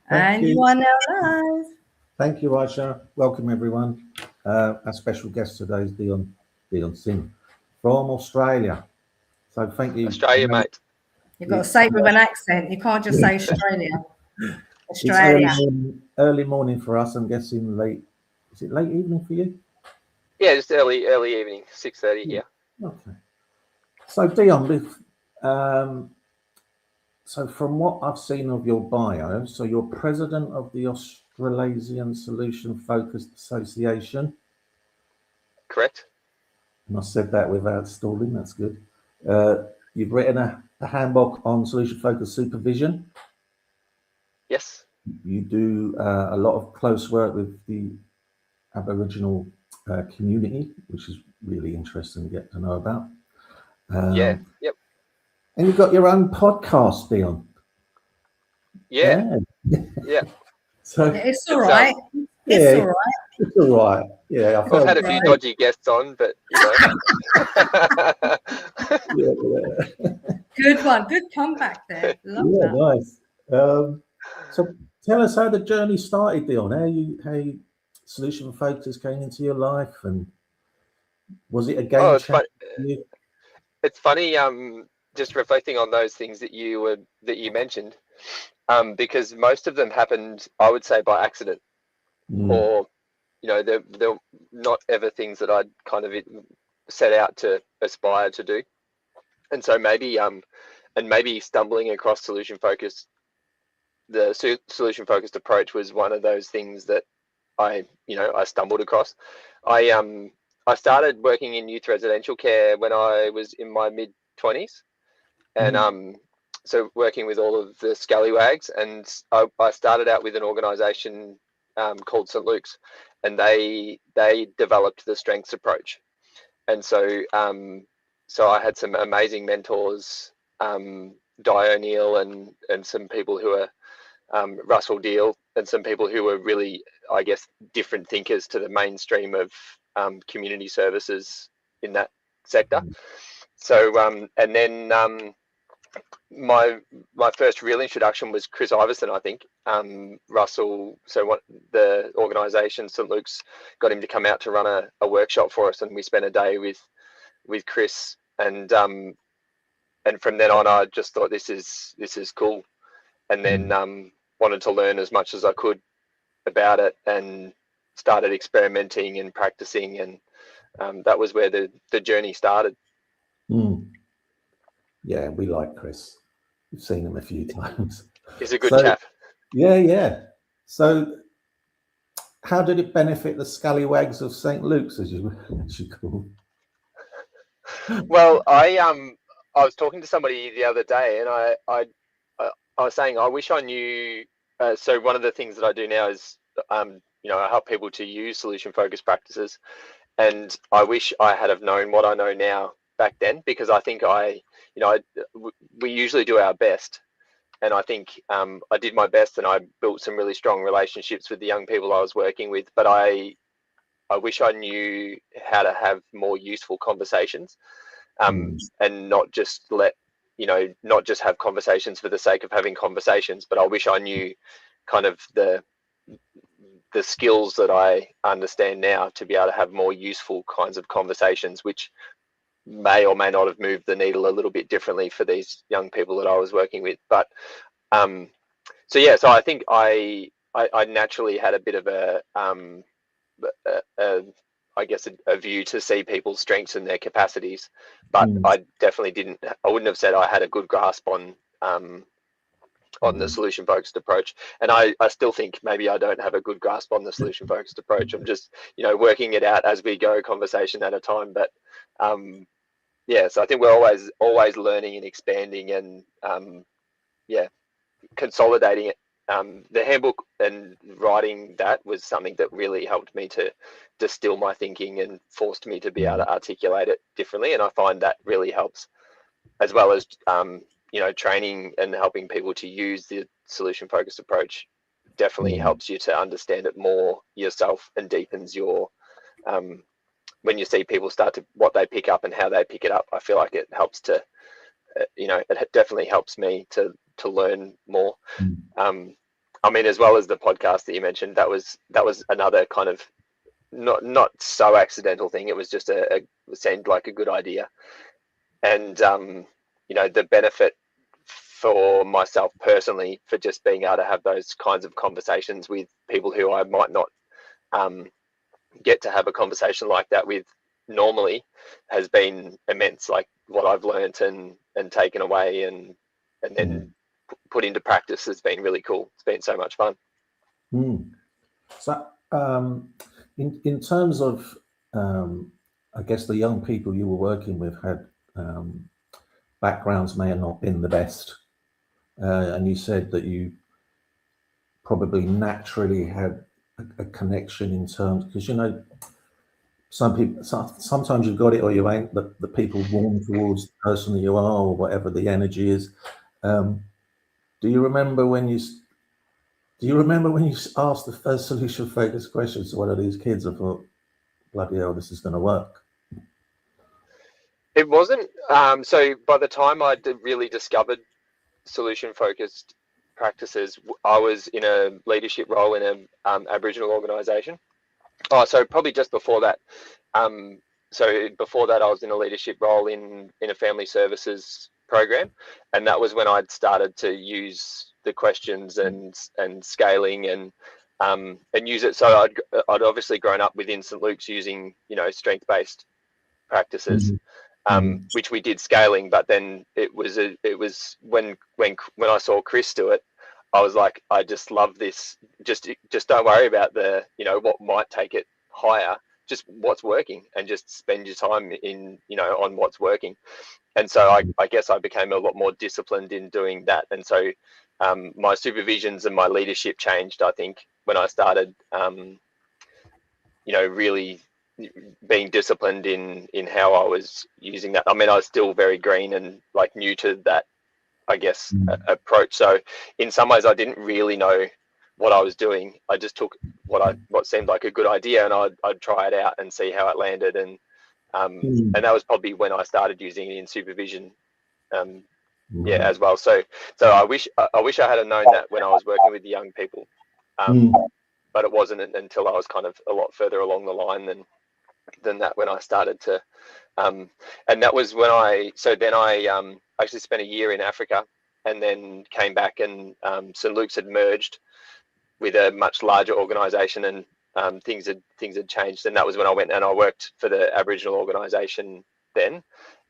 And you are now live. Thank you, Aisha. Welcome, everyone. Our special guest today is Dion Sing from Australia. So thank you. Australia, mate. You've got to say it with an accent. You can't just say Australia. Australia. It's early morning for us. I'm guessing late. Is it late evening for you? Yeah, just early evening, 6:30 here. Okay. So Dion, so from what I've seen of your bio, so you're president of the Australasian Solution-Focused Association. Correct. And I said that without stalling. That's good. You've written a handbook on solution-focused supervision. Yes. You do a lot of close work with the Aboriginal community, which is really interesting to get to know about. Yep. And you've got your own podcast, Dion. Yeah. So it's all right. It's all right. It's all right. Yeah, I've had a few dodgy guests on, but Good one. Good comeback there. Love that. Nice. So tell us how the journey started, Dion. How you solution focus came into your life, and was it a game changer? It's funny. Just reflecting on those things that you mentioned, because most of them happened, I would say, by accident, or they're not ever things that I'd kind of set out to aspire to do, and so maybe stumbling across the solution focused approach was one of those things that I stumbled across. I started working in youth residential care when I was in my mid-20s, and so working with all of the scallywags, and I started out with an organisation called St. Luke's, and they developed the strengths approach, and so I had some amazing mentors, Di O'Neill and some people who are Russell Deal, and some people who were really, I guess, different thinkers to the mainstream of community services in that sector. So and then my first real introduction was Chris Iverson, I think. Russell, the organisation St. Luke's got him to come out to run a workshop for us, and we spent a day with Chris, and from then on I just thought this is cool, and then wanted to learn as much as I could about it, and started experimenting and practicing, and that was where the journey started. Yeah, we like Chris. We've seen him a few times. He's a good chap. Yeah. So how did it benefit the scallywags of St. Luke's, as you call them? Well, I was talking to somebody the other day, and I was saying I wish I knew. So one of the things that I do now is I help people to use solution-focused practices, and I wish I had have known what I know now back then, because I think we usually do our best, and I think I did my best, and I built some really strong relationships with the young people I was working with, but I wish I knew how to have more useful conversations, and not just not just have conversations for the sake of having conversations, but I wish I knew kind of the skills that I understand now to be able to have more useful kinds of conversations, which may or may not have moved the needle a little bit differently for these young people that I was working with. But so I think I naturally had a bit of a view to see people's strengths and their capacities, but I wouldn't have said I had a good grasp on the solution-focused approach, and I still think maybe I don't have a good grasp on the solution-focused approach. I'm just working it out as we go, conversation at a time. But so I think we're always learning and expanding, and consolidating it. The handbook and writing that was something that really helped me to distill my thinking and forced me to be able to articulate it differently, and I find that really helps, as well as training and helping people to use the solution-focused approach definitely helps you to understand it more yourself, and deepens your when you see people what they pick up and how they pick it up. I feel like it helps to it definitely helps me to learn more. I mean, as well as the podcast that you mentioned, that was another kind of not so accidental thing. It was just it seemed like a good idea. And the benefit for myself personally for just being able to have those kinds of conversations with people who I might not get to have a conversation like that with normally has been immense. Like what I've learnt and taken away and then put into practice has been really cool. It's been so much fun. So in terms of I guess the young people you were working with had backgrounds may have not been the best, and you said that you probably naturally had a connection in terms, because sometimes you've got it or you ain't, but the people warm towards the person that you are or whatever the energy is. Do you remember when you asked the first solution-focused questions to one of these kids and thought, bloody hell, this is going to work? It wasn't. So by the time I really discovered solution-focused practices, I was in a leadership role in an Aboriginal organisation. So probably just before that. So before that, I was in a leadership role in a family services program, and that was when I'd started to use the questions and scaling and use it. So I'd obviously grown up within St. Luke's using strength-based practices. Which we did scaling, but then it was when I saw Chris do it, I was like, I just love this. Just don't worry about the what might take it higher. Just what's working, and just spend your time in on what's working. And so I guess I became a lot more disciplined in doing that. And so my supervisions and my leadership changed, I think, when I started really being disciplined in how I was using that. I mean, I was still very green and like new to that, I guess, approach. So in some ways I didn't really know what I was doing. I just took what seemed like a good idea, and I'd try it out and see how it landed. And that was probably when I started using it in supervision as well. So I wish I had known that when I was working with the young people, but it wasn't until I was kind of a lot further along the line than that when I started to and that was when I actually spent a year in Africa and then came back, and St. Luke's had merged with a much larger organization, and things had changed, and that was when I went and I worked for the Aboriginal organization then,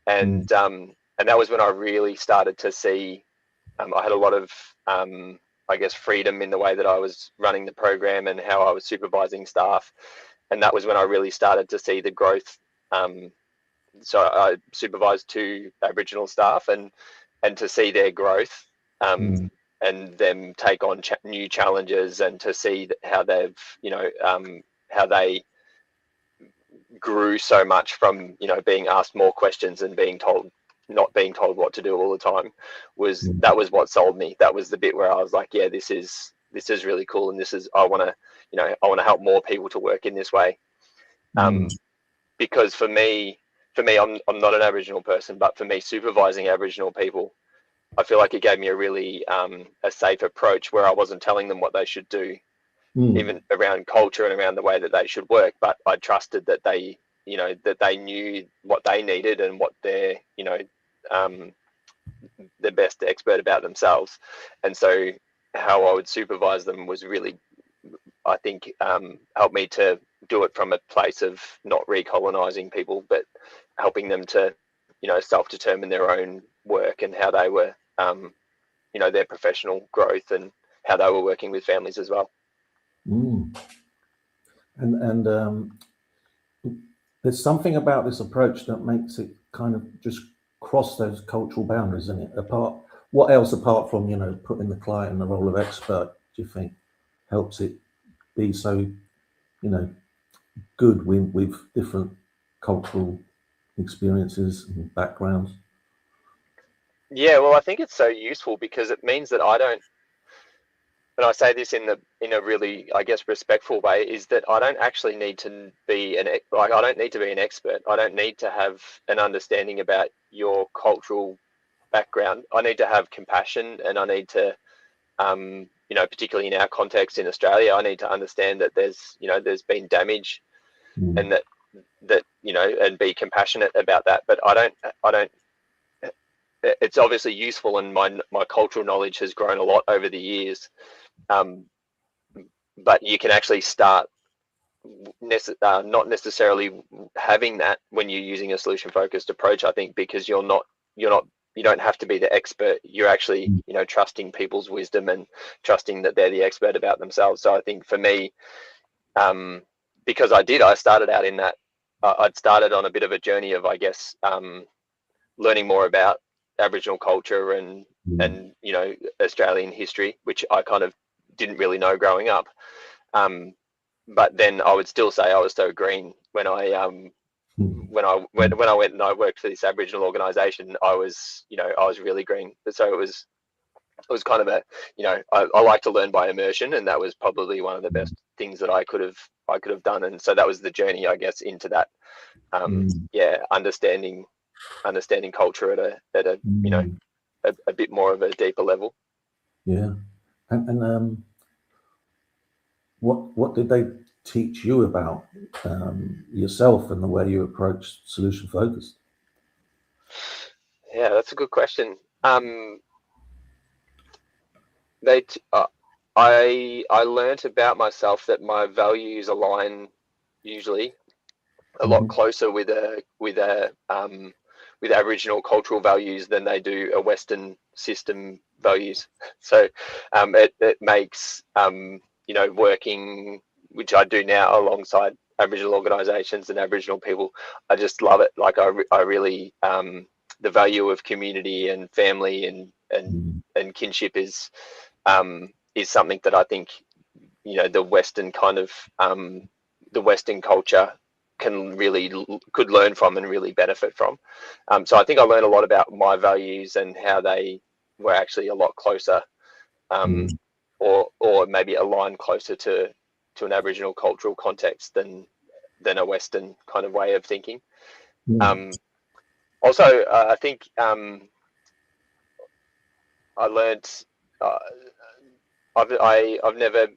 and that was when I really started to see I had a lot of I guess freedom in the way that I was running the program and how I was supervising staff. And that was when I really started to see the growth. So I supervised 2 Aboriginal staff, and to see their growth and them take on new challenges, and to see how they've, how they grew so much from, being asked more questions and not being told what to do all the time, that was what sold me. That was the bit where I was like, yeah, this is really cool, and I want to help more people to work in this way. Because for me, I'm not an Aboriginal person, but for me, supervising Aboriginal people, I feel like it gave me a really a safe approach where I wasn't telling them what they should do, even around culture and around the way that they should work. But I trusted that they knew what they needed and what they're, the best expert about themselves. And so how I would supervise them was really, I think, helped me to do it from a place of not recolonizing people, but helping them to, self-determine their own work and how they were, their professional growth and how they were working with families as well. And there's something about this approach that makes it kind of just cross those cultural boundaries, isn't it? What else apart from, putting the client in the role of expert, do you think helps it be so, good with different cultural experiences and backgrounds? Yeah, well, I think it's so useful because it means that I don't, and I say this in a really, I guess, respectful way, is that I don't actually need to be I don't need to be an expert. I don't need to have an understanding about your cultural background. I need to have compassion, and I need to particularly in our context in Australia, I need to understand that there's been damage, and that and be compassionate about that. But I don't. It's obviously useful, and my cultural knowledge has grown a lot over the years. But you can actually start not necessarily having that when you're using a solution-focused approach, I think, because you don't have to be the expert. You're actually, trusting people's wisdom and trusting that they're the expert about themselves. So I think for me, because I started out in that, I'd started on a bit of a journey of, I guess, learning more about Aboriginal culture and Australian history, which I kind of didn't really know growing up. But then I would still say I was so green when I went and I worked for this Aboriginal organisation. I was really green. So it was kind of I like to learn by immersion, and that was probably one of the best things that I could have done. And so that was the journey, I guess, into that. Understanding culture at a bit more of a deeper level. Yeah, and what did they teach you about yourself and the way you approach solution focused? Yeah, that's a good question. I learnt about myself that my values align usually a lot closer with Aboriginal cultural values than they do a Western system values. So it makes working, which I do now alongside Aboriginal organisations and Aboriginal people, I just love it. Like I really the value of community and family and kinship is something that I think the Western kind of the Western culture could learn from and really benefit from. So I think I learned a lot about my values and how they were actually a lot closer, or maybe aligned closer to an Aboriginal cultural context than a Western kind of way of thinking. Also, I think I learned. I've never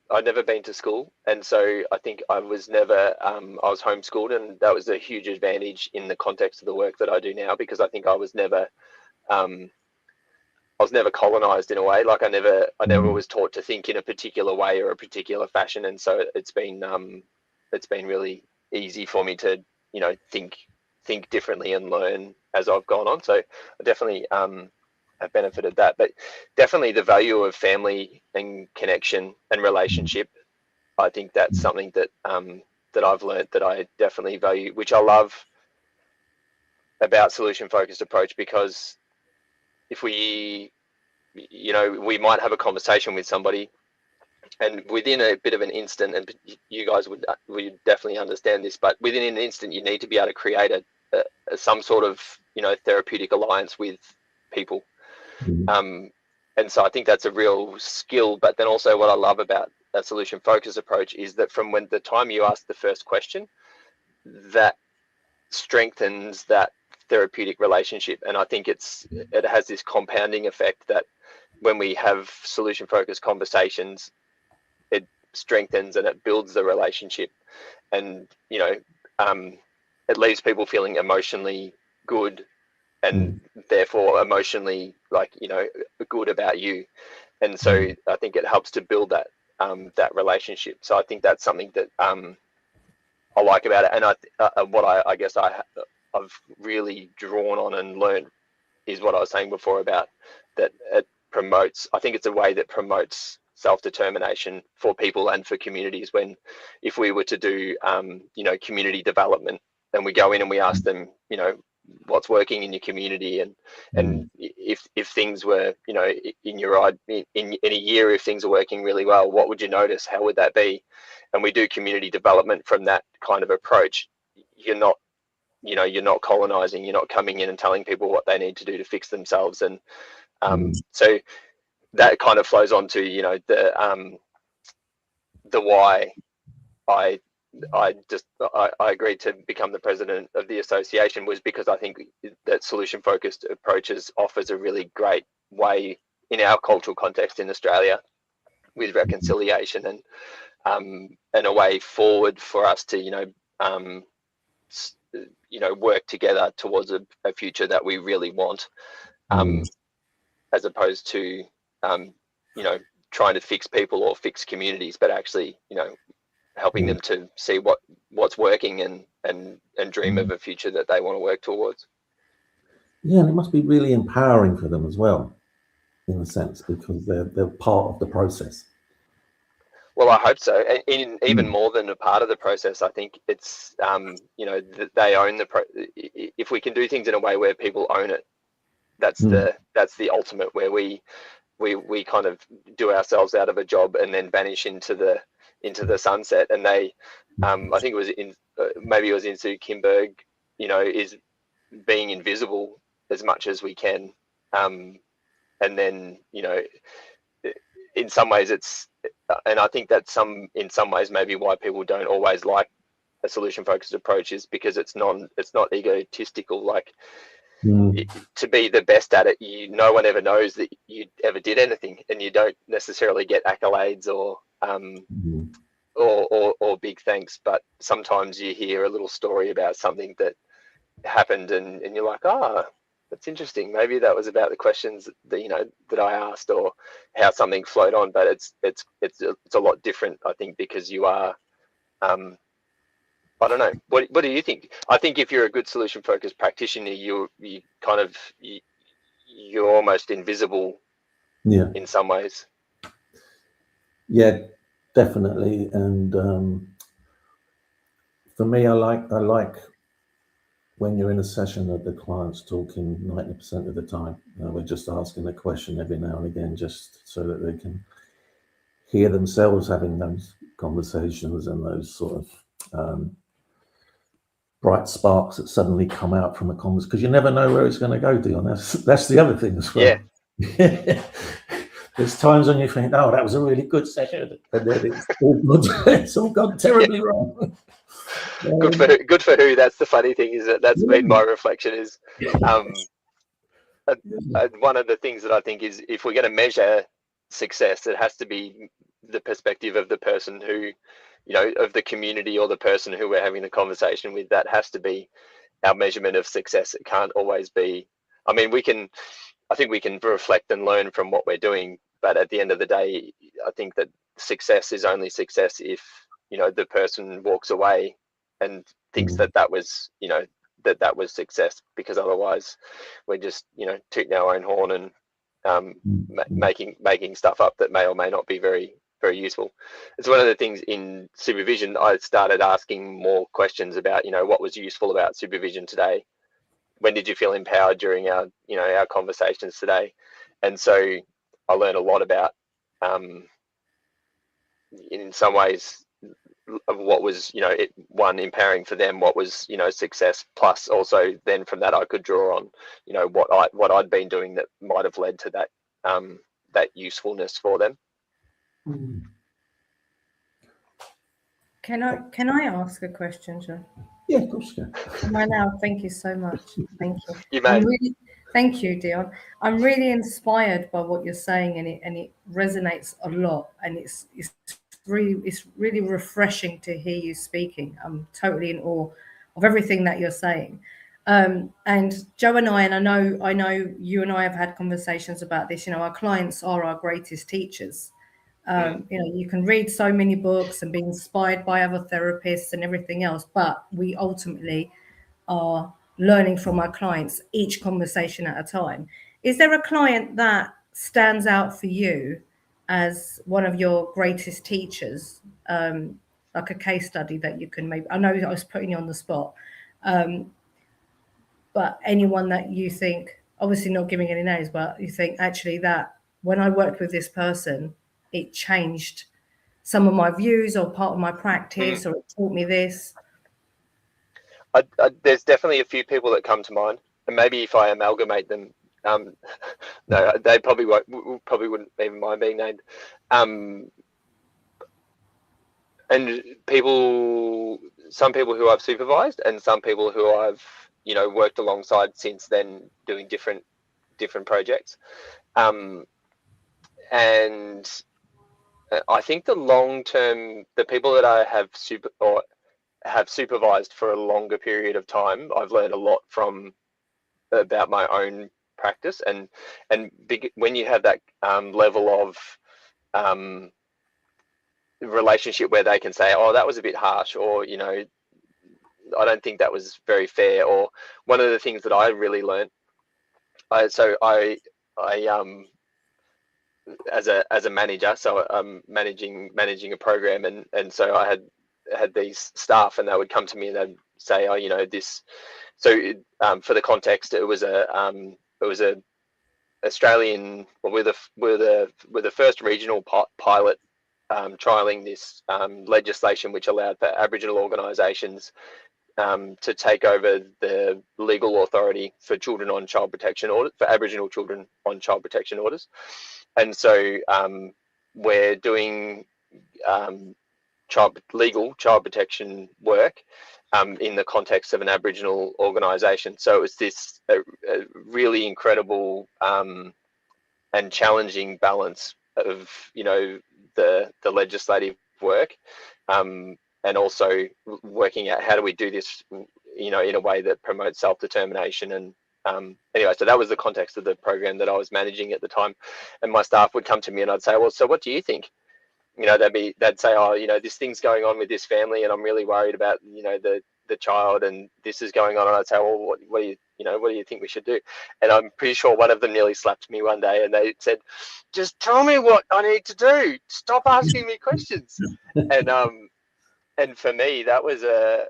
been to school, and so I think I was never I was homeschooled, and that was a huge advantage in the context of the work that I do now, because I think I was never colonized in a way. Like I never was taught to think in a particular way or a particular fashion, and so it's been really easy for me to think differently and learn as I've gone on. So I definitely have benefited that. But definitely the value of family and connection and relationship, I think that's something that that I've learned that I definitely value, which I love about solution-focused approach, because if we might have a conversation with somebody, and within a bit of an instant, and you guys would definitely understand this, but within an instant you need to be able to create some sort of therapeutic alliance with people. And so I think that's a real skill. But then also what I love about a solution focused approach is that from the time you ask the first question, that strengthens that therapeutic relationship. And I think it has this compounding effect that when we have solution focused conversations, it strengthens and it builds the relationship, and it leaves people feeling emotionally good, and therefore emotionally good about you. And so I think it helps to build that relationship. So I think that's something that I like about it. And what I guess I've really drawn on and learned is what I was saying before about that it promotes. I think it's a way that promotes self-determination for people and for communities. If we were to do community development, and we go in and we ask them what's working in your community, and if things were in a year, if things are working really well, what would you notice? How would that be? And we do community development from that kind of approach. You're not colonizing, you're not coming in and telling people what they need to do to fix themselves. And so that kind of flows on to the why I agreed to become the president of the association, was because I think that solution focused approaches offers a really great way in our cultural context in Australia reconciliation and a way forward for us to work together towards a future that we really want, as opposed to trying to fix people or fix communities, but actually helping them to see what's working and dream of a future that they want to work towards. Yeah, and it must be really empowering for them as well, in a sense, because they're part of the process. Well, I hope so. And even more than a part of the process, I think it's they own if we can do things in a way where people own it, that's the ultimate, where we kind of do ourselves out of a job and then vanish into the sunset. And they, I think maybe it was in Sue Kimberg, is being invisible as much as we can, and then in some ways and I think that in some ways maybe why people don't always like a solution-focused approach is because it's not egotistical. Like, to be the best at it, no one ever knows that you ever did anything, and you don't necessarily get accolades or big thanks, but sometimes you hear a little story about something that happened and you're like, that's interesting. Maybe that was about the questions that I asked, or how something flowed on. But it's a lot different, I think, because you are I don't know. What do you think? I think if you're a good solution-focused practitioner, you're almost invisible. Yeah. In some ways. Yeah, definitely. And for me, I like when you're in a session that the client's talking 90% of the time. We're just asking a question every now and again, just so that they can hear themselves having those conversations and those sort of bright sparks that suddenly come out from a conversation, because you never know where it's going to go, Dion. That's the other thing as well. Yeah. There's times when you think, that was a really good session, and then it's all gone terribly wrong. Good for who. That's the funny thing, is that's been my reflection is one of the things that I think is, if we're going to measure success, it has to be the perspective of the person who, of the community or the person who we're having the conversation with. That has to be our measurement of success. It can't always be, I think we can reflect and learn from what we're doing, but at the end of the day, I think that success is only success if, the person walks away and thinks that was, that was success, because otherwise we're just, tooting our own horn and making stuff up that may or may not be very, very useful. It's one of the things in supervision. I started asking more questions about, what was useful about supervision today. When did you feel empowered during our conversations today? And so I learned a lot about, in some ways, of what was, empowering for them, what was, success, plus also then from that I could draw on, what I'd been doing that might have led to that, that usefulness for them. Can I ask a question, John? Yeah, of course you can. I know. Thank you so much. Thank you. You may. Thank you, Dion. I'm really inspired by what you're saying, and it resonates a lot, and it's really refreshing to hear you speaking. I'm totally in awe of everything that you're saying. And Joe and I know you and I have had conversations about this. Our clients are our greatest teachers. You can read so many books and be inspired by other therapists and everything else, but we ultimately are learning from our clients, each conversation at a time. Is there a client that stands out for you as one of your greatest teachers, like a case study that you can maybe, I know I was putting you on the spot, but anyone that you think, obviously not giving any names, but you think actually that when I worked with this person, it changed some of my views or part of my practice, or it taught me this? There's definitely a few people that come to mind, and maybe if I amalgamate them, no, they probably wouldn't even mind being named. And some people who I've supervised, and some people who I've worked alongside since then, doing different projects. And I think the long term, the people that I have supervised for a longer period of time, I've learned a lot from about my own practice, and when you have that level of relationship where they can say, oh, that was a bit harsh, or I don't think that was very fair. Or one of the things that I really learned, I as a manager, so I'm managing a program, and so I had these staff, and they would come to me and they'd say, oh, this. So for the context, it was a Australian. Well, we're the first regional pilot trialing this legislation which allowed for Aboriginal organisations to take over the legal authority for children on child protection orders, for Aboriginal children on child protection orders. And so we're doing legal child protection work in the context of an Aboriginal organisation. So it was this a really incredible and challenging balance of the legislative work, and also working out how do we do this in a way that promotes self-determination. And anyway, so that was the context of the program that I was managing at the time. And my staff would come to me and I'd say, well, so what do you think? They'd say, oh, this thing's going on with this family and I'm really worried about the child, and this is going on. And I'd say, well, what do you think we should do? And I'm pretty sure one of them nearly slapped me one day and they said, just tell me what I need to do, stop asking me questions. And for me, that was I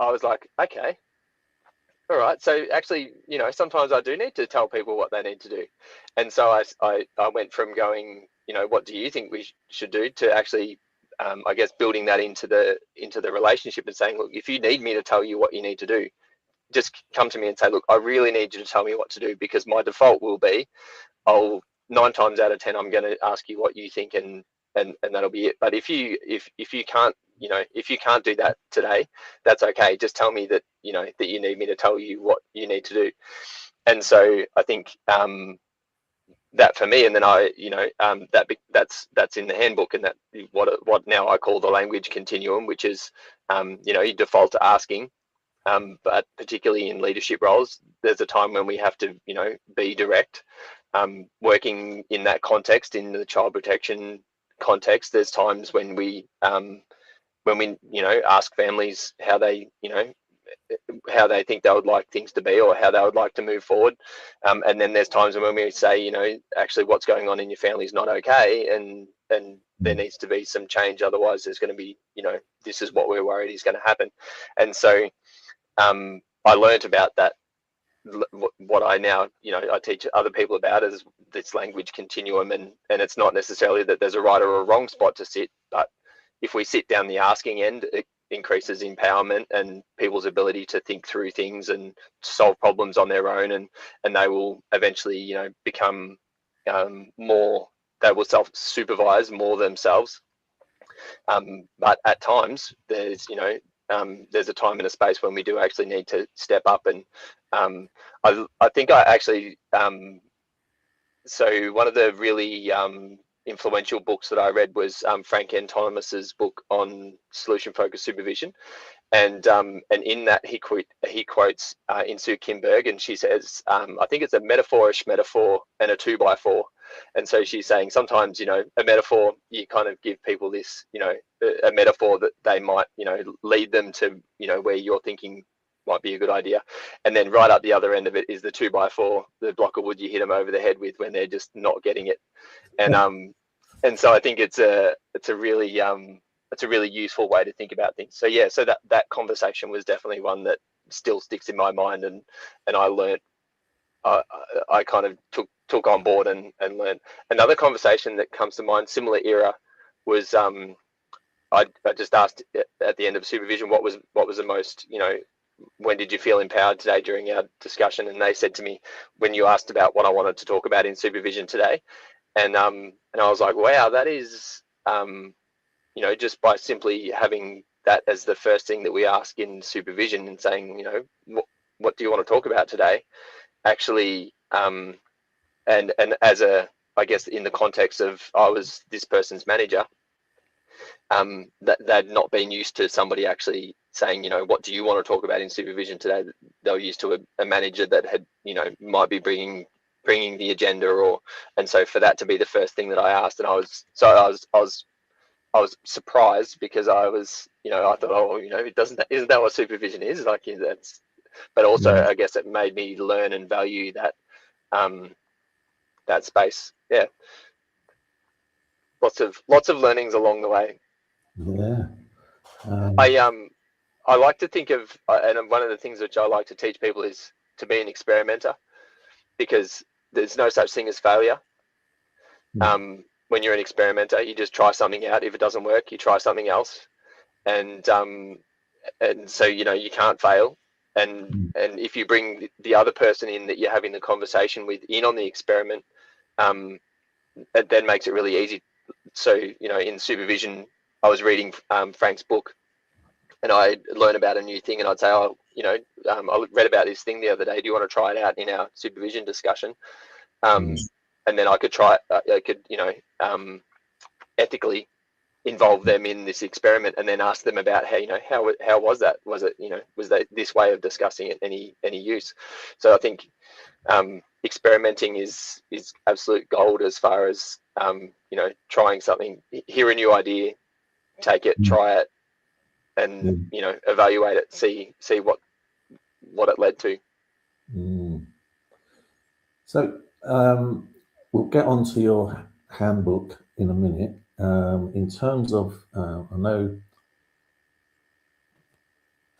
was like, okay, all right. So actually, sometimes I do need to tell people what they need to do. And so I went from going, what do you think we should do, to actually, I guess, building that into the relationship and saying, look, if you need me to tell you what you need to do, just come to me and say, look, I really need you to tell me what to do, because my default will be, 9 times out of 10, I'm going to ask you what you think, and that'll be it. But if you can't, if you can't do that today, that's okay. Just tell me that, that you need me to tell you what you need to do. And so I think that for me, and then that's in the handbook, and that what now I call the language continuum, which is, you default to asking, but particularly in leadership roles, there's a time when we have to, be direct. Working in that context, in the child protection context, there's times when we ask families how they think they would like things to be, or how they would like to move forward, and then there's times when we say, actually what's going on in your family is not okay, and there needs to be some change, otherwise there's going to be, this is what we're worried is going to happen. And so I learned about that. What I now, I teach other people about is this language continuum, and it's not necessarily that there's a right or a wrong spot to sit, but if we sit down the asking end, it increases empowerment and people's ability to think through things and solve problems on their own, and they will eventually, become more, they will self-supervise more themselves. But at times there's a time and a space when we do actually need to step up. And I think I actually, so one of the really influential books that I read was Frank Antonomus's book on solution-focused supervision, and in that he quotes Insoo Kim Berg, and she says, I think it's a metaphorish metaphor and a 2x4. And so she's saying sometimes, a metaphor, you kind of give people this, a metaphor that they might, lead them to, where you're thinking might be a good idea. And then right up the other end of it is the 2x4, the block of wood you hit them over the head with when they're just not getting it. And so I think it's a really useful way to think about things. So yeah, so that conversation was definitely one that still sticks in my mind, and I learned, I kind of took on board and learned. Another conversation that comes to mind, similar era, was I just asked at the end of supervision, what was the most, when did you feel empowered today during our discussion? And they said to me, when you asked about what I wanted to talk about in supervision today, and I was like, wow, that is, just by simply having that as the first thing that we ask in supervision and saying, what do you want to talk about today? Actually, and as a I guess in the context of I was this person's manager, that they'd not been used to somebody actually saying, what do you want to talk about in supervision today? They were used to a manager that had, might be bringing the agenda, and so for that to be the first thing that I asked, and I was surprised, because I was, I thought, isn't that what supervision is? Like, that's, but also I guess it made me learn and value that, that space. Yeah. Lots of learnings along the way. Yeah. I like to think of, and one of the things which I like to teach people is to be an experimenter, because there's no such thing as failure. When you're an experimenter, you just try something out. If it doesn't work, you try something else, and so you can't fail. And if you bring the other person in that you're having the conversation with in on the experiment, it then makes it really easy. So in supervision, I was reading Frank's book, and I learn about a new thing, and I'd say, I read about this thing the other day. Do you want to try it out in our supervision discussion? And then I could try it. I could, ethically involve them in this experiment, and then ask them about how was that? Was it, was that this way of discussing it any use? So I think experimenting is absolute gold as far as trying something, hear a new idea, take it, try it, and evaluate it, see what it led to. So we'll get onto your handbook in a minute. In terms of, I know,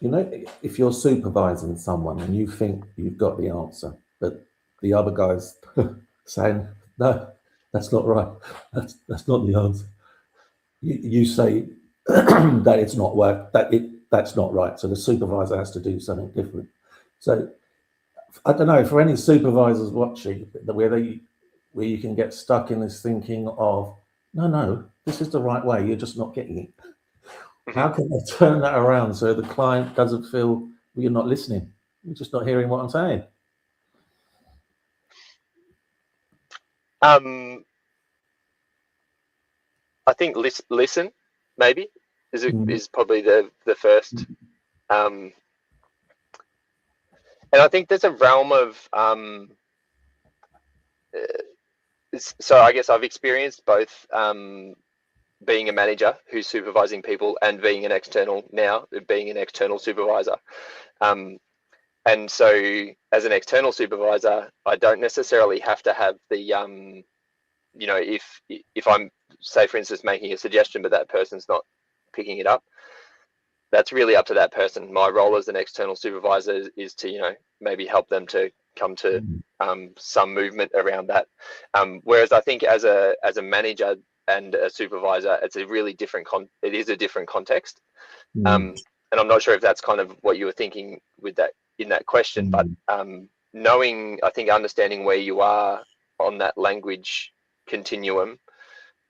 if you're supervising someone and you think you've got the answer, but the other guy's saying, no, that's not right. That's not the answer. You say that it's not work, that's not right. So the supervisor has to do something different. So I don't know, for any supervisors watching, where you can get stuck in this thinking of, no, this is the right way, you're just not getting it. How can they turn that around so the client doesn't feel, well, you're not listening, you're just not hearing what I'm saying? I think listen maybe is probably the first. And I think there's a realm of so I guess I've experienced both being a manager who's supervising people and being an external supervisor. And so as an external supervisor, I don't necessarily have to have the if I'm, say for instance, making a suggestion but that person's not picking it up, that's really up to that person. My role as an external supervisor is to maybe help them to come to some movement around that. Whereas I think as a manager and a supervisor, it's a really different it is a different context. And I'm not sure if that's kind of what you were thinking with that in that question, but understanding where you are on that language continuum,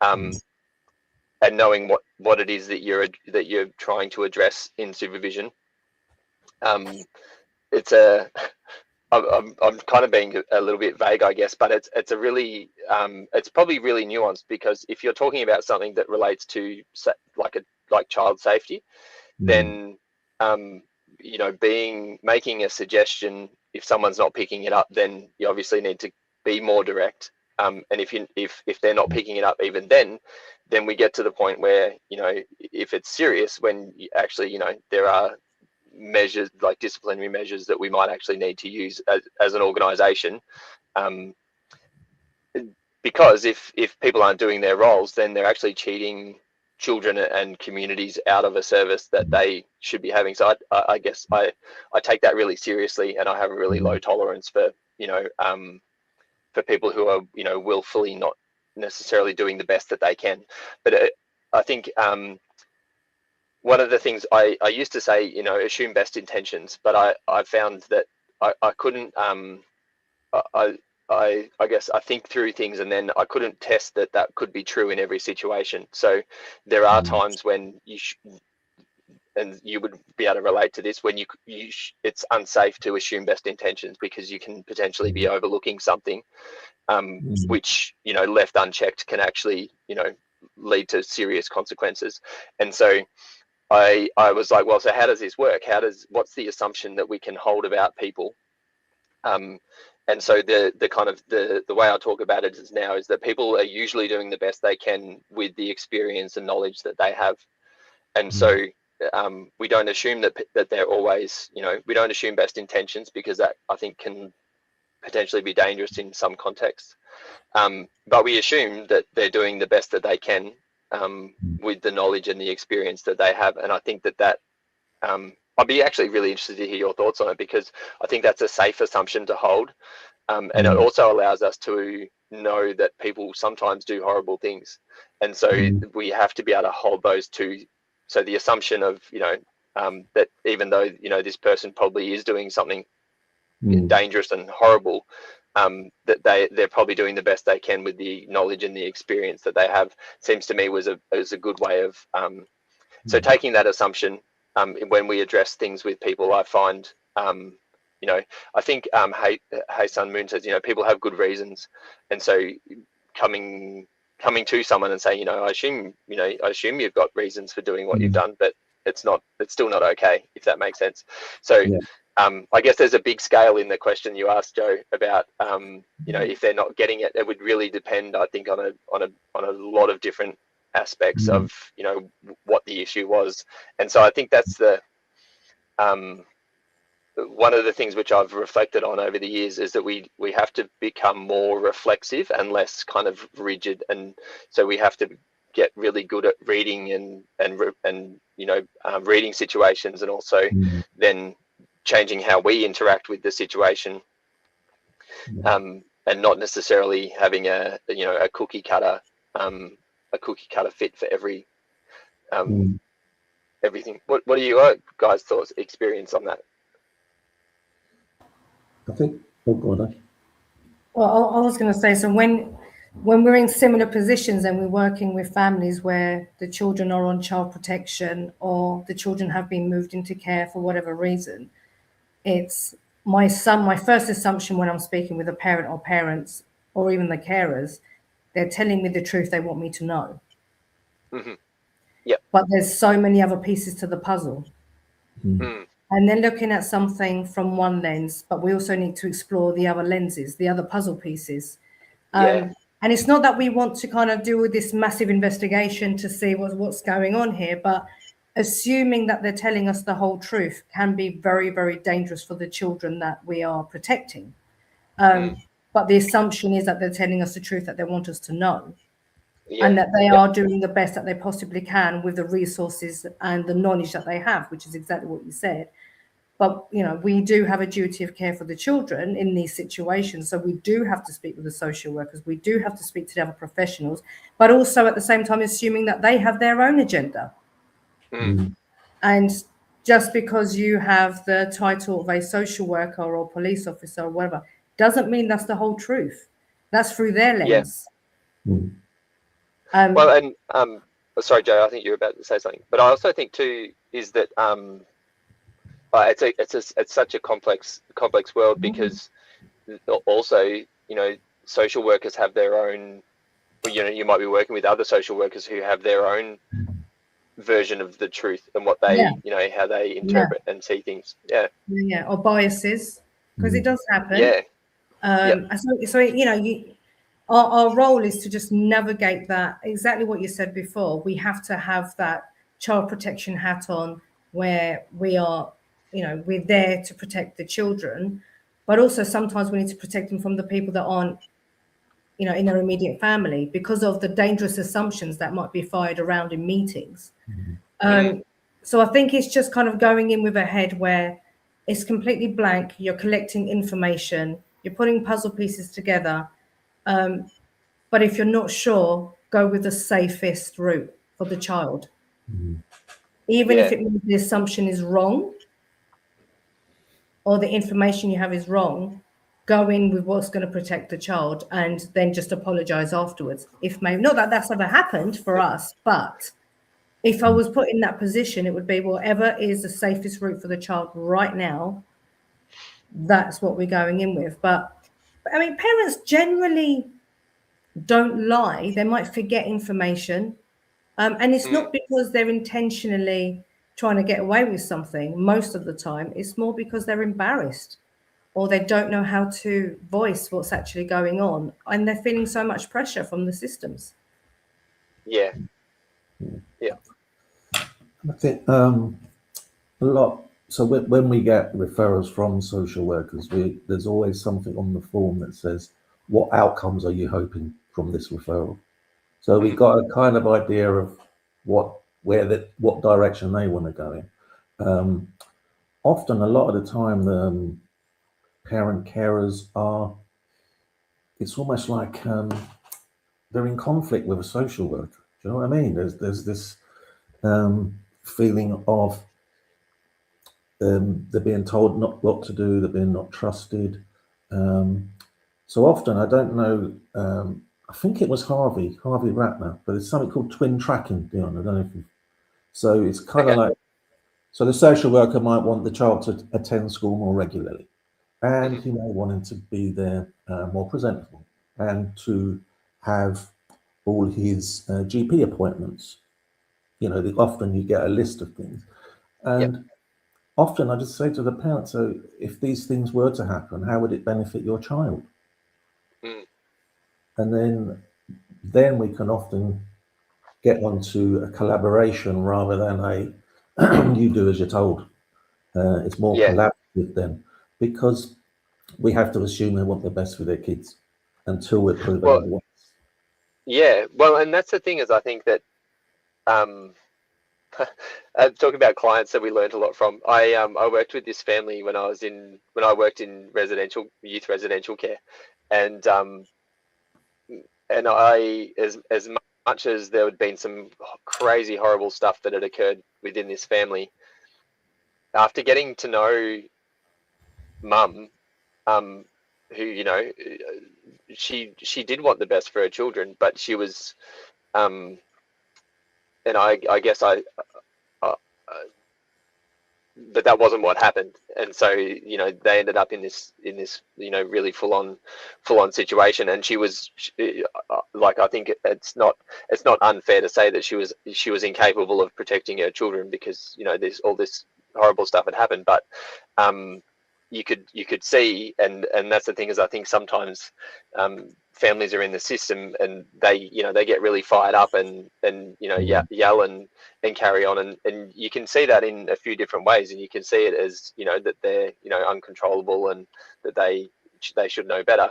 and knowing what it is that you're trying to address in supervision. It's I'm kind of being a little bit vague, I guess, but it's a really it's probably really nuanced, because if you're talking about something that relates to like child safety, then making a suggestion, if someone's not picking it up, then you obviously need to be more direct. And if they're not picking it up even then we get to the point where if it's serious, when actually there are measures, like disciplinary measures, that we might actually need to use as an organization, because if people aren't doing their roles, then they're actually cheating children and communities out of a service that they should be having. So I guess I take that really seriously, and I have a really low tolerance for for people who are willfully not necessarily doing the best that they can. But I think one of the things I used to say, assume best intentions, but I found that I couldn't I guess I think through things, and then I couldn't test that could be true in every situation. So there are times when and you would be able to relate to this, when it's unsafe to assume best intentions, because you can potentially be overlooking something, which, you know, left unchecked can actually, you know, lead to serious consequences. And so I was like, well, so how does this work? What's the assumption that we can hold about people? And so the kind of the way I talk about it is that people are usually doing the best they can with the experience and knowledge that they have. And so we don't assume that they're always, you know, we don't assume best intentions, because that, I think, can potentially be dangerous in some contexts. But we assume that they're doing the best that they can with the knowledge and the experience that they have. And I think that I'd be actually really interested to hear your thoughts on it, because I think that's a safe assumption to hold. And it also allows us to know that people sometimes do horrible things. And so we have to be able to hold those two. So the assumption of, you know, that even though, you know, this person probably is doing something dangerous and horrible, that they're probably doing the best they can with the knowledge and the experience that they have, seems to me was a good way of so taking that assumption when we address things with people. I find you know, I think Hey Sun Moon says, you know, people have good reasons, and so coming to someone and saying, you know, I assume you've got reasons for doing what you've done, but it's still not okay, if that makes sense. So I guess there's a big scale in the question you asked, Joe, about you know, if they're not getting it, it would really depend, I think, on a lot of different aspects of, you know, what the issue was. And so I think that's the one of the things which I've reflected on over the years, is that we have to become more reflexive and less kind of rigid. And so we have to get really good at reading and you know, reading situations, and also then changing how we interact with the situation, and not necessarily having a cookie cutter fit for every everything. What are you guys' thoughts, experience on that? I think, oh God, Well, I was going to say, so when we're in similar positions and we're working with families where the children are on child protection, or the children have been moved into care for whatever reason, it's my first assumption when I'm speaking with a parent or parents, or even the carers, they're telling me the truth they want me to know. Yep. But there's so many other pieces to the puzzle. And then looking at something from one lens, but we also need to explore the other lenses, the other puzzle pieces. And it's not that we want to kind of do this massive investigation to see what's going on here, but assuming that they're telling us the whole truth can be very, very dangerous for the children that we are protecting. But the assumption is that they're telling us the truth that they want us to know, and that they are doing the best that they possibly can with the resources and the knowledge that they have, which is exactly what you said. But, you know, we do have a duty of care for the children in these situations. So we do have to speak with the social workers. We do have to speak to the other professionals, but also at the same time, assuming that they have their own agenda. And just because you have the title of a social worker or police officer or whatever, doesn't mean that's the whole truth. That's through their lens. Well, and sorry, Joe, I think you're about to say something, but I also think too is that it's such a complex world, because also, you know, social workers have their own, you know, you might be working with other social workers who have their own version of the truth and what they, you know, how they interpret and see things. Or biases, because it does happen. So you know, our role is to just navigate that, exactly what you said before. We have to have that child protection hat on, where we are, you know, we're there to protect the children, but also sometimes we need to protect them from the people that aren't, you know, in their immediate family, because of the dangerous assumptions that might be fired around in meetings. So I think it's just kind of going in with a head where it's completely blank. You're collecting information, you're putting puzzle pieces together. But if you're not sure, go with the safest route for the child. Even if it means the assumption is wrong, or the information you have is wrong, go in with what's going to protect the child, and then just apologize afterwards. If maybe not that that's ever happened for us, but If I was put in that position, it would be whatever is the safest route for the child right now, that's what we're going in with. But I mean, parents generally don't lie. They might forget information. And it's not because they're intentionally trying to get away with something. Most of the time, it's more because they're embarrassed or they don't know how to voice what's actually going on. And they're feeling so much pressure from the systems. Yeah. Yeah. I think a lot. So when we get referrals from social workers, there's always something on the form that says, what outcomes are you hoping from this referral? So we've got a kind of idea of what direction they want to go in. Often, a lot of the time, the parent carers are. It's almost like they're in conflict with a social worker. Do you know what I mean? There's this feeling of they're being told not what to do, they're being not trusted. So often, I don't know. I think it was Harvey Ratner, but it's something called twin tracking, Dion. I don't know if you. So it's kind of like, so the social worker might want the child to attend school more regularly, and he may want him to be there more presentable, and to have all his GP appointments. You know, often you get a list of things, and often I just say to the parent, so if these things were to happen, how would it benefit your child? And then we can often get onto a collaboration rather than a you do as you're told. It's more collaborative then, because we have to assume they want the best for their kids until we're proven otherwise. Yeah, well, and that's the thing is I think that talking about clients that we learned a lot from. I worked with this family when I worked in youth residential care, and I as much as there had been some crazy horrible stuff that had occurred within this family, after getting to know mum, who, you know, she did want the best for her children, but she was and I guess but that wasn't what happened, and so, you know, they ended up in this you know, really full on situation, and she was like, I think it's not unfair to say that she was incapable of protecting her children, because, you know, all this horrible stuff had happened, but you could see, and that's the thing, is I think sometimes families are in the system and they, you know, they get really fired up and you know, yell and carry on, and you can see that in a few different ways, and you can see it as, you know, that they're, you know, uncontrollable and that they should know better.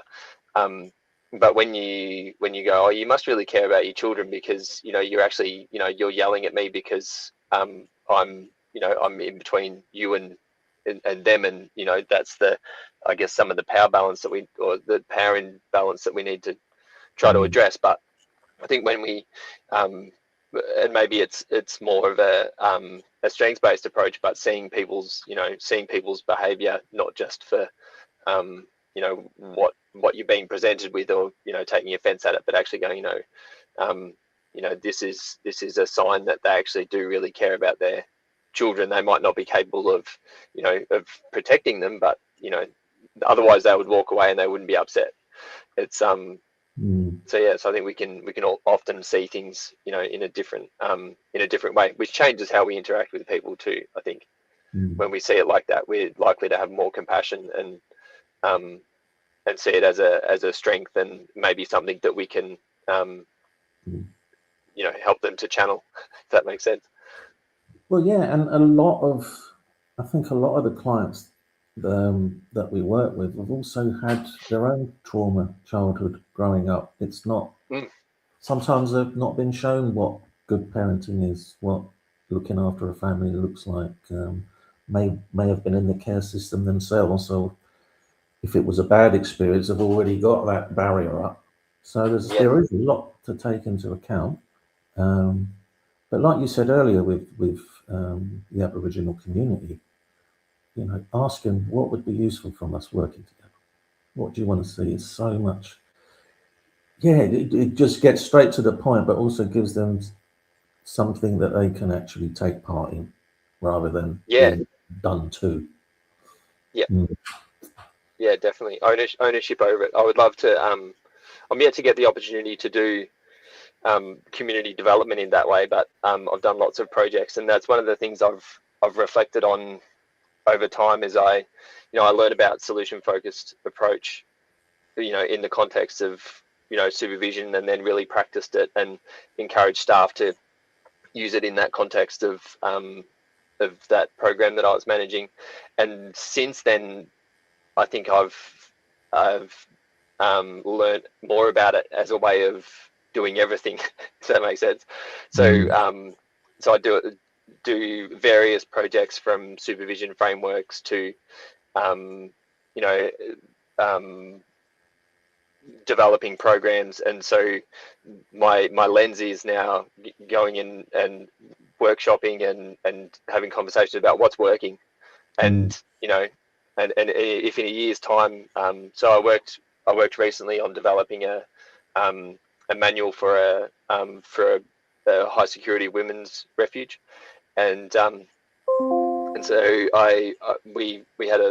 But when you go, oh, you must really care about your children, because, you know, you're actually, you know, you're yelling at me because I'm, you know, I'm in between you and them, and, you know, that's I guess some of the power balance or the power imbalance that we need to try to address. But I think when we and maybe it's more of a strengths-based approach, but seeing people's behavior, not just for you know, what you're being presented with, or, you know, taking offense at it, but actually going, you know, this is a sign that they actually do really care about their children. They might not be capable of, you know, of protecting them, but, you know, otherwise they would walk away and they wouldn't be upset. It's so yeah, so I think we can all often see things, you know, in a different way, which changes how we interact with people too. I think when we see it like that, we're likely to have more compassion and see it as a strength, and maybe something that we can you know, help them to channel, if that makes sense. Well, yeah, and I think a lot of the clients that we work with have also had their own trauma childhood growing up. It's not, sometimes they've not been shown what good parenting is, what looking after a family looks like, may have been in the care system themselves. So if it was a bad experience, they've already got that barrier up. So there is a lot to take into account. But like you said earlier, with the Aboriginal community, you know, asking what would be useful from us working together. What do you want to see? Is so much. Yeah, it just gets straight to the point, but also gives them something that they can actually take part in rather than Yeah. being done to. Yeah. Mm. Yeah, definitely. Ownership over it. I would love to, I'm yet to get the opportunity to do community development in that way, but I've done lots of projects, and that's one of the things I've reflected on over time as I learned about solution-focused approach, in the context of, supervision, and then really practiced it and encouraged staff to use it in that context of that program that I was managing. And since then, I think I've learned more about it as a way of doing everything. Does that make sense? So so I do various projects, from supervision frameworks to you know developing programs, and so my lens is now going in and workshopping and having conversations about what's working, and and if in a year's time, so I worked recently on developing a manual for a high security women's refuge, and so we had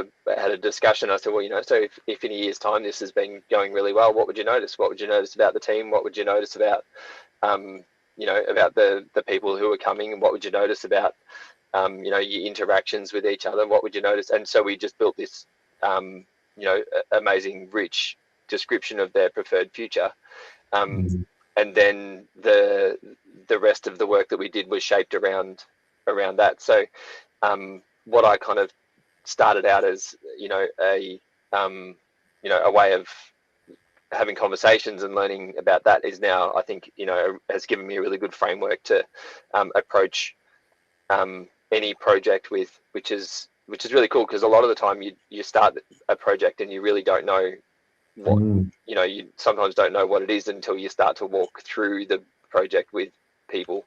a discussion. I said, well, so if in a year's time this has been going really well, what would you notice? What would you notice about the team? What would you notice about about the people who are coming, and what would you notice about your interactions with each other? What would you notice? And so we just built this amazing, rich description of their preferred future. And then the rest of the work that we did was shaped around that. So what I kind of started out as a way of having conversations and learning about that is now, I think, has given me a really good framework to approach any project with, which is really cool, because a lot of the time you start a project and you really don't know what you sometimes don't know what it is until you start to walk through the project with people.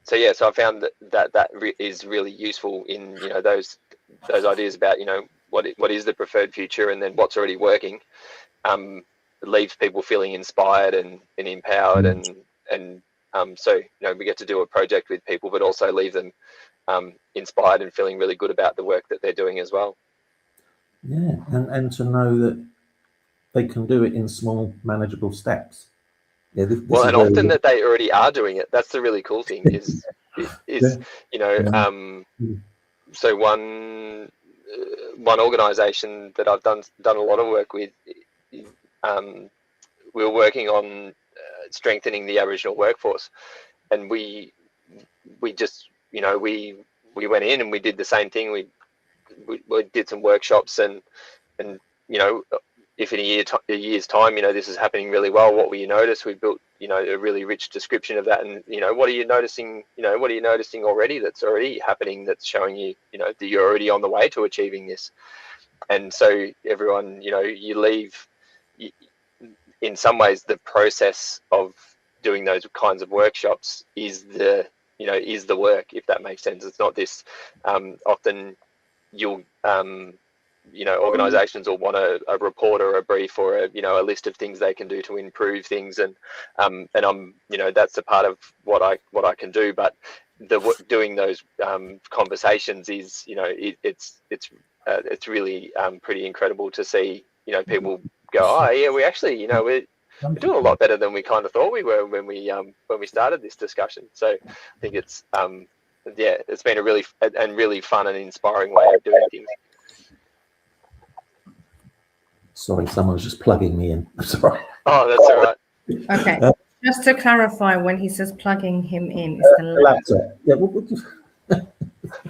So yeah, so I found that is really useful in those ideas about what is the preferred future, and then what's already working. It leaves people feeling inspired and empowered, and so we get to do a project with people, but also leave them inspired and feeling really good about the work that they're doing as well. Yeah, and to know that they can do it in small, manageable steps. Yeah, this well, and often very... that they already are doing it. That's the really cool thing. So one organisation that I've done a lot of work with, we were working on strengthening the Aboriginal workforce, and we just we went in and we did the same thing. We did some workshops, and if in a year's time this is happening really well, what will you notice? We built a really rich description of that, and what are you noticing? What are you noticing already that's already happening, that's showing you that you're already on the way to achieving this? And so everyone, you leave, in some ways the process of doing those kinds of workshops is the work, if that makes sense. It's not this often you'll organizations will want a report or a brief or a list of things they can do to improve things, and I'm that's a part of what I can do, but doing those conversations is it's really pretty incredible to see people go, oh yeah, we actually we're doing a lot better than we kind of thought we were when we started this discussion. So I think it's it's been a really fun and inspiring way of doing things. Sorry, someone's just plugging me in. Sorry. Oh, that's all right. Okay. Just to clarify, when he says plugging him in, it's the laptop. Yeah,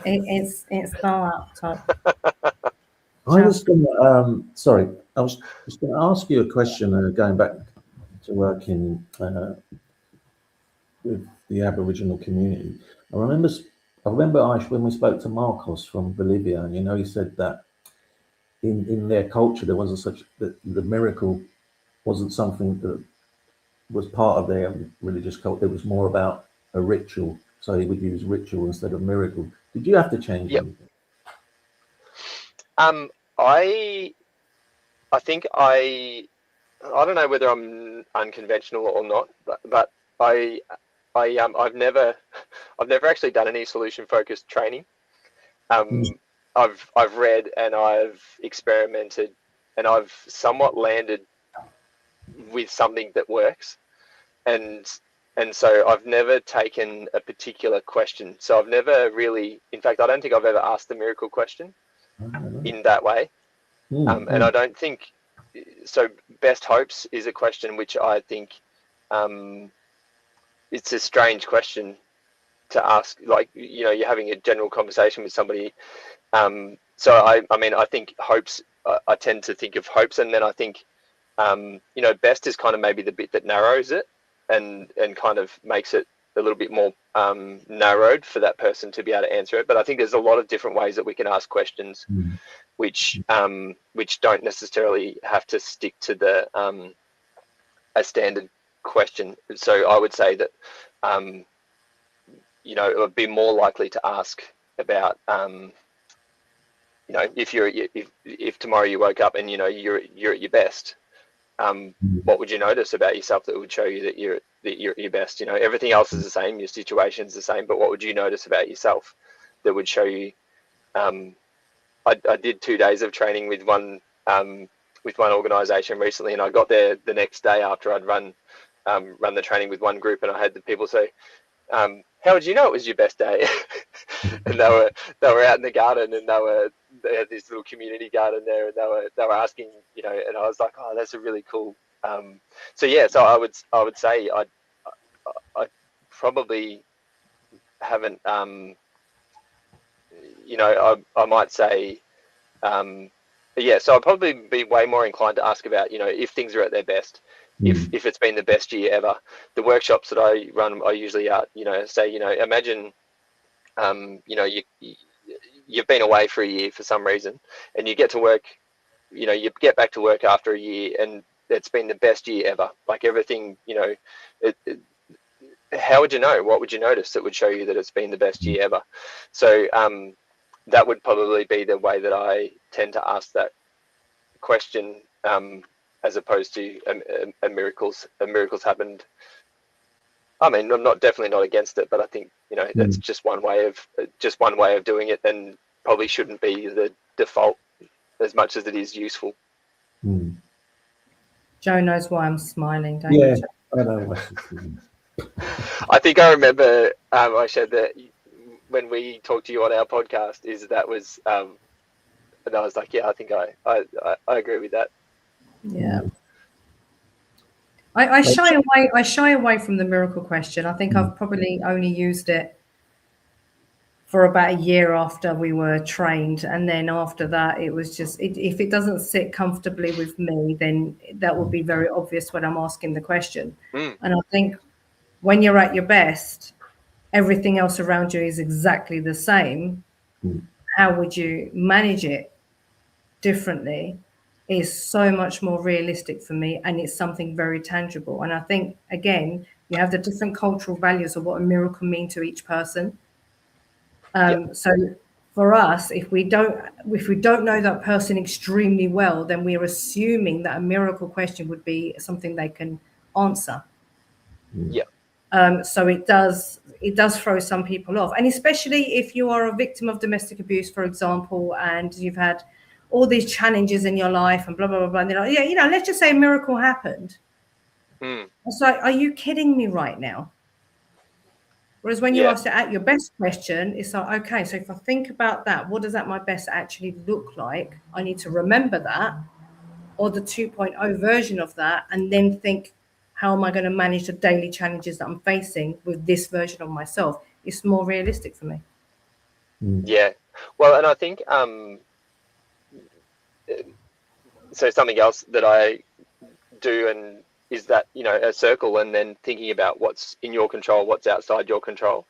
it's the laptop. I was going to, sorry, I was just going to ask you a question, going back to working with the Aboriginal community. I remember, Aish, when we spoke to Marcos from Bolivia, and he said that in their culture there wasn't such that the miracle wasn't something that was part of their religious culture. It was more about a ritual, so he would use ritual instead of miracle. Did you have to change anything? I think I don't know whether I'm unconventional or not, but I've never actually done any solution focused training. I've read and I've experimented and I've somewhat landed with something that works, and so I've never taken a particular question. So I've never really, in fact, I don't think I've ever asked the miracle question in that way. And I don't think so. Best hopes is a question which I think it's a strange question to ask. Like, you know, you're having a general conversation with somebody. So I mean, I think hopes. I tend to think of hopes, and then I think, you know, best is kind of maybe the bit that narrows it and kind of makes it a little bit more narrowed for that person to be able to answer it. But I think there's a lot of different ways that we can ask questions, which don't necessarily have to stick to the a standard question. So I would say that you know, it would be more likely to ask about you know, if tomorrow you woke up and you know you're at your best, what would you notice about yourself that would show you that you're at your best? You know, everything else is the same, your situation's the same, but what would you notice about yourself that would show you? I did 2 days of training with one organisation recently, and I got there the next day after I'd run the training with one group, and I had the people say, how would you know it was your best day? And they were out in the garden, and they had this little community garden there, and they were asking, you know, and I was like, oh, that's a really cool. So yeah, so I would say I probably haven't, you know, I might say, yeah, so I'd probably be way more inclined to ask about, you know, if things are at their best. If it's been the best year ever. The workshops that I run, I usually you know, say, you know, imagine, you know, you've been away for a year for some reason, and you get to work, you know, you get back to work after a year, and it's been the best year ever. Like everything, you know, how would you know? What would you notice that would show you that it's been the best year ever? So that would probably be the way that I tend to ask that question. As opposed to a miracles happened. I mean, I'm definitely not against it, but I think, you know, that's just one way of doing it, and probably shouldn't be the default as much as it is useful. Joe knows why I'm smiling, don't you, Joe? I know. I think I remember I said that when we talked to you on our podcast, and I was like, yeah, I think I agree with that. Yeah. I shy away from the miracle question. I think I've probably only used it for about a year after we were trained, and then after that it was just if it doesn't sit comfortably with me, then that would be very obvious when I'm asking the question. And I think when you're at your best, everything else around you is exactly the same. How would you manage it differently is so much more realistic for me, and it's something very tangible. And I think, again, you have the different cultural values of what a miracle means to each person. So for us, if we don't know that person extremely well, then we're assuming that a miracle question would be something they can answer. So it does throw some people off, and especially if you are a victim of domestic abuse, for example, and you've had all these challenges in your life and blah, blah, blah, blah. And they're like, yeah, you know, let's just say a miracle happened. It's like, are you kidding me right now? Whereas when you ask it at your best question, it's like, okay, so if I think about that, what does that my best actually look like? I need to remember that, or the 2.0 version of that, and then think, how am I going to manage the daily challenges that I'm facing with this version of myself? It's more realistic for me. Yeah. Well, and I think so something else that I do and is that, you know, a circle, and then thinking about what's in your control, what's outside your control.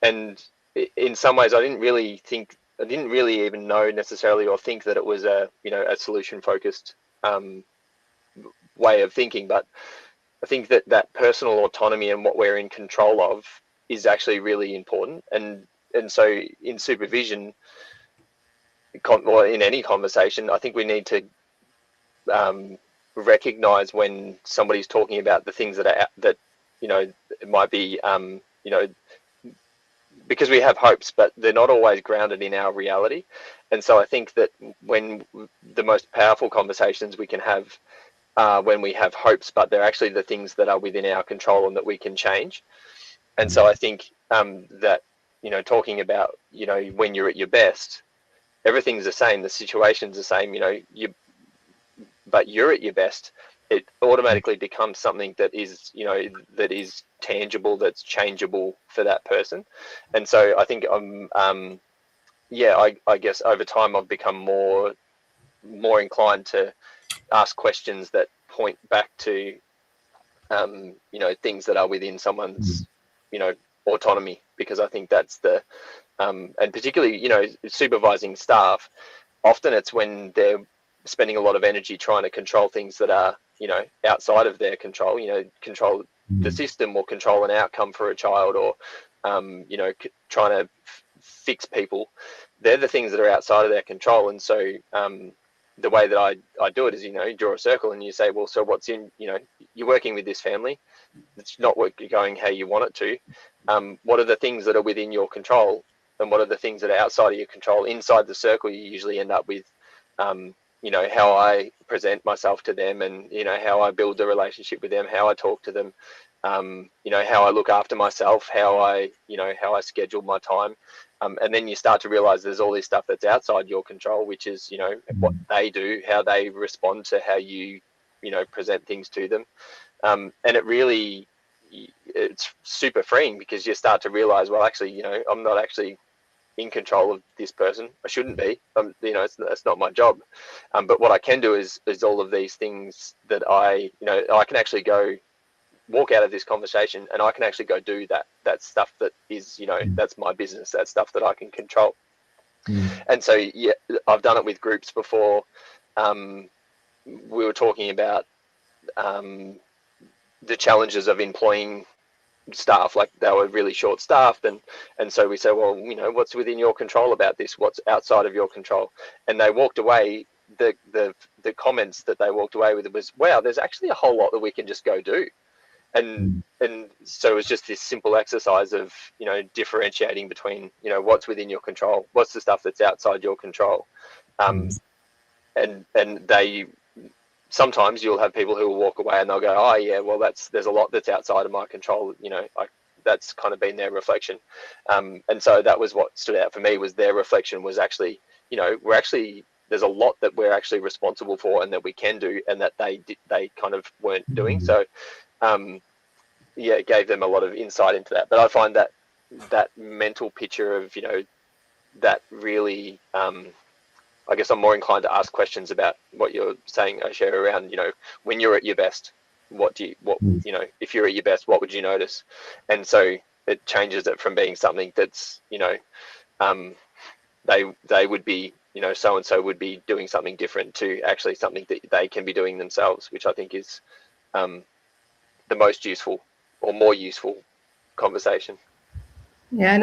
And in some ways I didn't really even know necessarily or think that it was a solution focused way of thinking. But I think that personal autonomy and what we're in control of is actually really important. And so in supervision, or in any conversation, I think we need to recognize when somebody's talking about the things that it might be, because we have hopes, but they're not always grounded in our reality. And so I think that when the most powerful conversations we can have when we have hopes, but they're actually the things that are within our control and that we can change. And so I think that, talking about, when you're at your best, everything's the same, the situation's the same, but you're at your best, it automatically becomes something that is, that is tangible, that's changeable for that person. And so I think I guess over time I've become more inclined to ask questions that point back to things that are within someone's autonomy, because I think that's the and particularly supervising staff, often it's when they're spending a lot of energy trying to control things that are outside of their control, control the system or control an outcome for a child, or trying to fix people. They're the things that are outside of their control. And so the way that I do it is, you draw a circle and you say, well, so what's in, you're working with this family, it's not going how you want it to. What are the things that are within your control, and what are the things that are outside of your control? Inside the circle, you usually end up with how I present myself to them, and how I build the relationship with them, how I talk to them, how I look after myself, how I schedule my time. And then you start to realize there's all this stuff that's outside your control, which is, what they do, how they respond to how you, present things to them. And it's super freeing, because you start to realize, well, actually, I'm not actually in control of this person. I shouldn't be. It's not my job. But what I can do is all of these things that I can actually go walk out of this conversation, and I can actually go do that stuff that is, that's my business, that stuff that I can control. And so, yeah, I've done it with groups before. We were talking about the challenges of employing staff, like they were really short staffed, and so we said, well, what's within your control about this, what's outside of your control? And they walked away, the comments that they walked away with was, wow, there's actually a whole lot that we can just go do. And so it was just this simple exercise of differentiating between what's within your control, what's the stuff that's outside your control. And they, sometimes you'll have people who will walk away and they'll go, oh yeah, well there's a lot that's outside of my control, that's kind of been their reflection. And so that was what stood out for me, was their reflection was actually, there's a lot that we're actually responsible for and that we can do, and that they kind of weren't doing. So it gave them a lot of insight into that. But I find that mental picture of that really I guess I'm more inclined to ask questions about what you're saying, O'Shea, around, when you're at your best, if you're at your best, what would you notice? And so it changes it from being something that's, they would be, so-and-so would be doing something different, to actually something that they can be doing themselves, which I think is the most useful or more useful conversation. Yeah,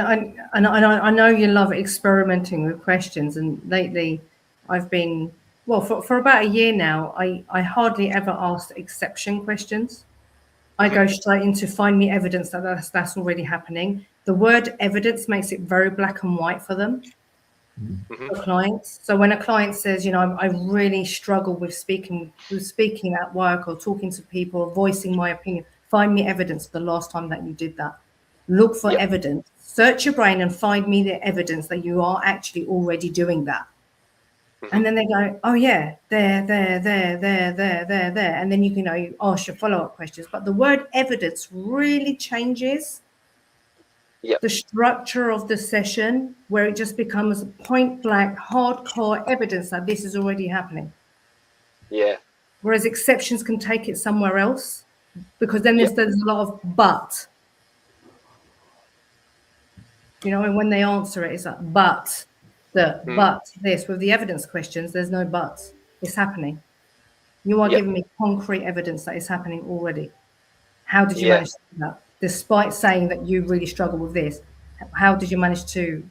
and I know you love experimenting with questions, and lately I've been, well, for about a year now, I hardly ever ask exception questions. I go straight into find me evidence that that's already happening. The word evidence makes it very black and white for them, for clients. So when a client says, I really struggle with speaking at work, or talking to people, or voicing my opinion, find me evidence of the last time that you did that. Look for evidence. Search your brain and find me the evidence that you are actually already doing that. And then they go, oh yeah, there. And then you ask your follow-up questions. But the word evidence really changes the structure of the session, where it just becomes point blank, hardcore evidence that this is already happening. Yeah. Whereas exceptions can take it somewhere else, because then there's a lot of but. And when they answer it, it's like, but this. With the evidence questions, there's no buts. It's happening. You are giving me concrete evidence that it's happening already. How did you manage to do that? Despite saying that you really struggle with this, how did you manage to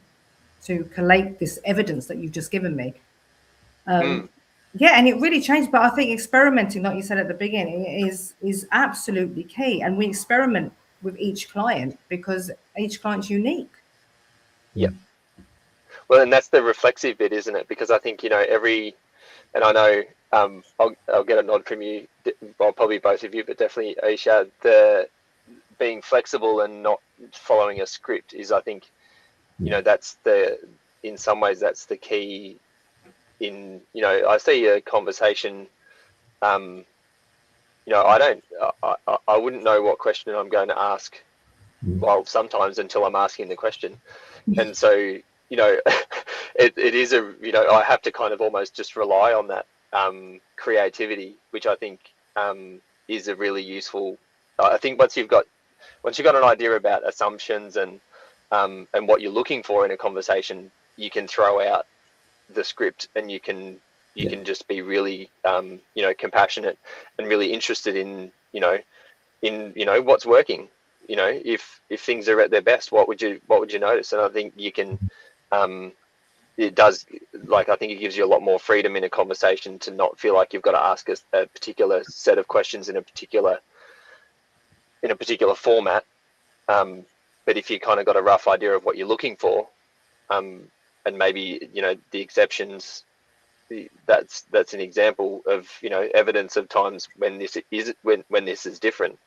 collate this evidence that you've just given me? And it really changed. But I think experimenting, like you said at the beginning, is absolutely key. And we experiment with each client, because each client's unique. Yeah. Well, and that's the reflexive bit, isn't it? Because I think, and I know I'll get a nod from you, well, probably both of you, but definitely Aisha, the being flexible and not following a script is, I think, that's in some ways, that's the key in, I see a conversation, I wouldn't know what question I'm going to ask, well, sometimes until I'm asking the question. And so, it is I have to kind of almost just rely on that creativity, which I think is a really useful. I think once you've got an idea about assumptions and what you're looking for in a conversation, you can throw out the script, and you can just be really compassionate and really interested in what's working. If things are at their best, what would you notice? And I think you can. It does, I think it gives you a lot more freedom in a conversation to not feel like you've got to ask a particular set of questions in a particular format. But if you kind of got a rough idea of what you're looking for, and maybe the exceptions, that's an example of evidence of times when this is different.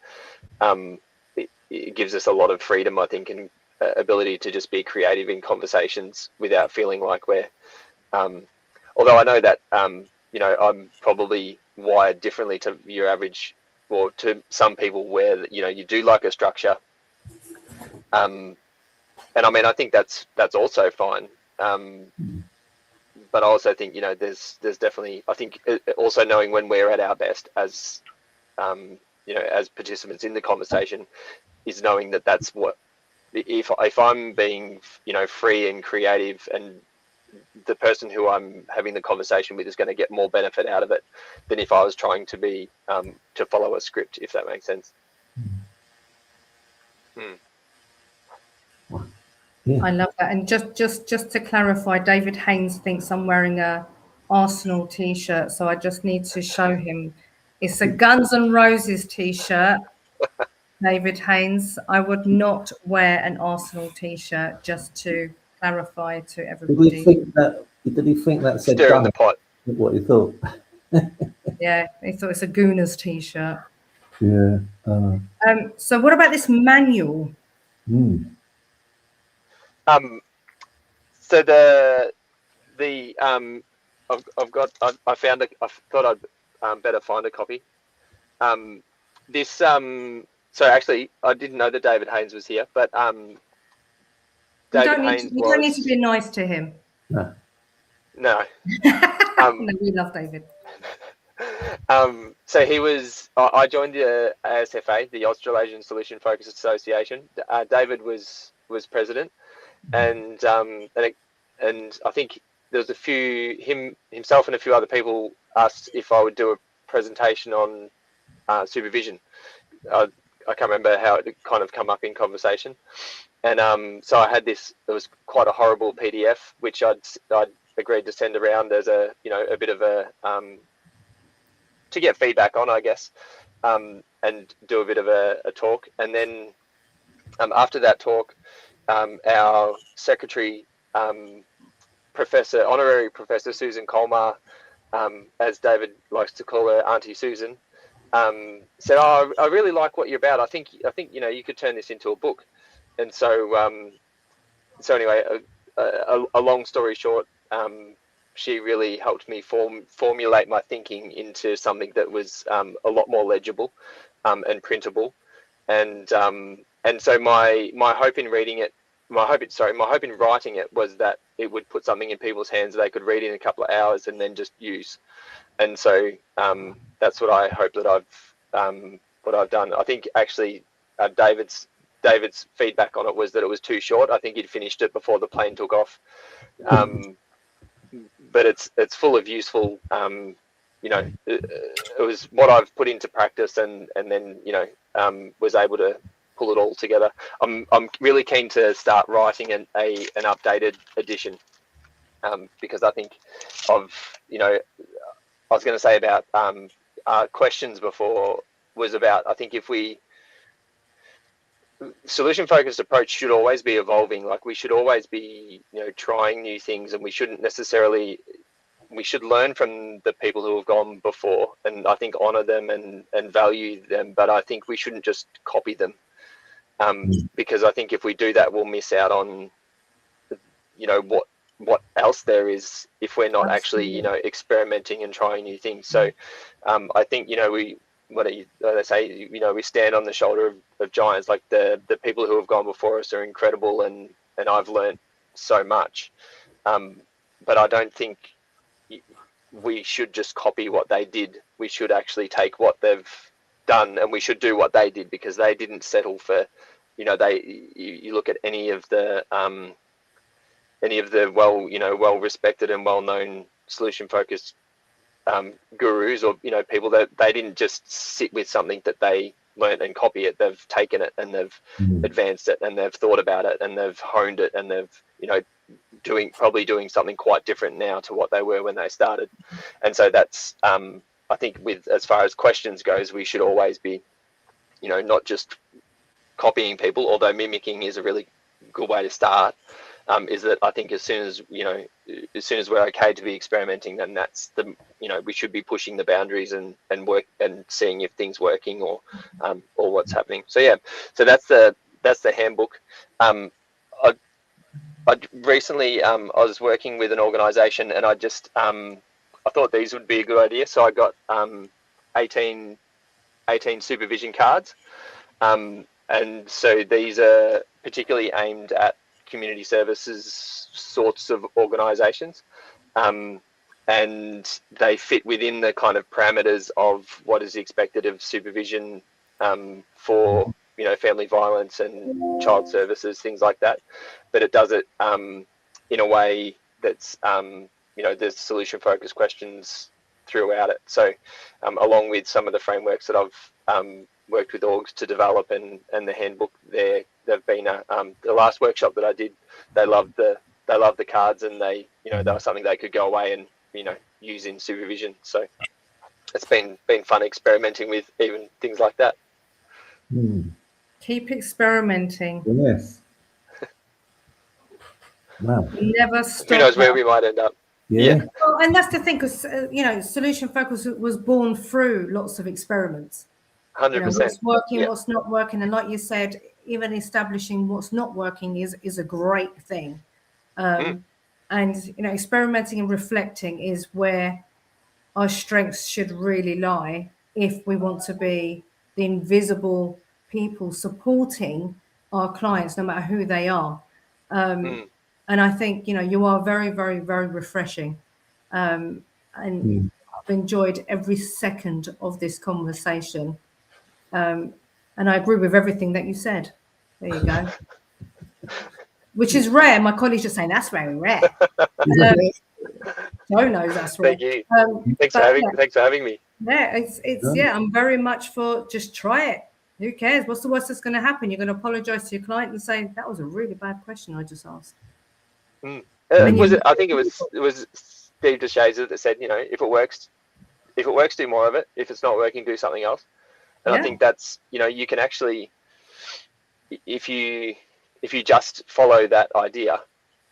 It gives us a lot of freedom, I think, and ability to just be creative in conversations without feeling like we're although I know that I'm probably wired differently to your average, or to some people, where you do like a structure, and I mean, I think that's also fine, but I also think there's definitely, I think, also knowing when we're at our best as as participants in the conversation, is knowing that that's what, if I'm being free and creative, and the person who I'm having the conversation with is going to get more benefit out of it than if I was trying to be to follow a script, if that makes sense. I love that. And just to clarify, David Haynes thinks I'm wearing a Arsenal t-shirt, so I just need to show him. It's a Guns N' Roses t-shirt. David Haynes, I would not wear an Arsenal t-shirt, just to clarify to everybody. Did he think that said Stirring the pot? What he thought? Yeah, he thought it's a Gooners t-shirt. Yeah. So what about this manual? So I thought I'd better find a copy. So actually, I didn't know that David Haynes was here, but You don't need to be nice to him. No. No. No, we love David. So he was. I joined the ASFA, the Australasian Solution-Focused Association. David was president, and I think there was himself and a few other people asked if I would do a presentation on supervision. I can't remember how it kind of come up in conversation, and so I had this. It was quite a horrible PDF, which I'd agreed to send around as a bit of a to get feedback on, I guess, and do a bit of a talk. And then after that talk, our secretary, Honorary Professor Susan Colmar, as David likes to call her, Auntie Susan, said, "Oh, I really like what you're about. I think you could turn this into a book." And so anyway, a long story short, she really helped me formulate my thinking into something that was a lot more legible and printable. And so my hope in writing it was that it would put something in people's hands that they could read in a couple of hours and then just use. And so that's what I hope that I've done. I think actually David's feedback on it was that it was too short. I think he'd finished it before the plane took off. But it's full of useful, it was what I've put into practice, and then was able to pull it all together. I'm really keen to start writing an updated edition, because I think I was going to say about questions before, was about, I think if we solution-focused approach should always be evolving. Like, we should always be, trying new things, and we shouldn't necessarily. We should learn from the people who have gone before, and I think honour them and value them. But I think we shouldn't just copy them, because I think if we do that, we'll miss out on, what else there is if we're not actually, experimenting and trying new things. So I think, they say, we stand on the shoulder of giants. Like, the people who have gone before us are incredible, and I've learned so much. But I don't think we should just copy what they did. We should actually take what they've done, and we should do what they did, because they didn't settle for, you look at any of the well respected and well known solution focused gurus, or people, that they didn't just sit with something that they learned and copy it. They've taken it and they've advanced it, and they've thought about it, and they've honed it, and they've probably doing something quite different now to what they were when they started. And so that's I think, with as far as questions goes, we should always be not just copying people, although mimicking is a really good way to start. Is that I think as soon as we're okay to be experimenting, then that's we should be pushing the boundaries and work and seeing if things working or what's happening. So yeah, so that's the handbook. I recently I was working with an organisation, and I just I thought these would be a good idea. So I got 18 supervision cards, and so these are particularly aimed at community services sorts of organisations, and they fit within the kind of parameters of what is expected of supervision for family violence and child services, things like that. But it does it in a way that's there's solution focused questions throughout it. So along with some of the frameworks that I've worked with orgs to develop, and the handbook, they've been the last workshop that I did, they loved the cards, and they they were something they could go away and use in supervision. So it's been fun experimenting with even things like that. Keep experimenting. Yes. Wow. Never stop. Who knows where we might end up. Yeah. Well, and that's the thing, because Solution Focus was born through lots of experiments. 100%. What's working, what's not working, and like you said, even establishing what's not working is a great thing. And experimenting and reflecting is where our strengths should really lie, if we want to be the invisible people supporting our clients, no matter who they are. And I think you are very, very, very refreshing, and I've enjoyed every second of this conversation. And I agree with everything that you said. There you go. Which is rare. My colleagues are saying that's very rare. Joe knows that's rare. Thank you. Thanks for having me. Yeah, it's I'm very much for just try it. Who cares? What's the worst that's going to happen? You're going to apologize to your client and say that was a really bad question I just asked. I think it was Steve DeShazer that said, if it works, do more of it. If it's not working, do something else. And I think that's, you can actually, if you just follow that idea,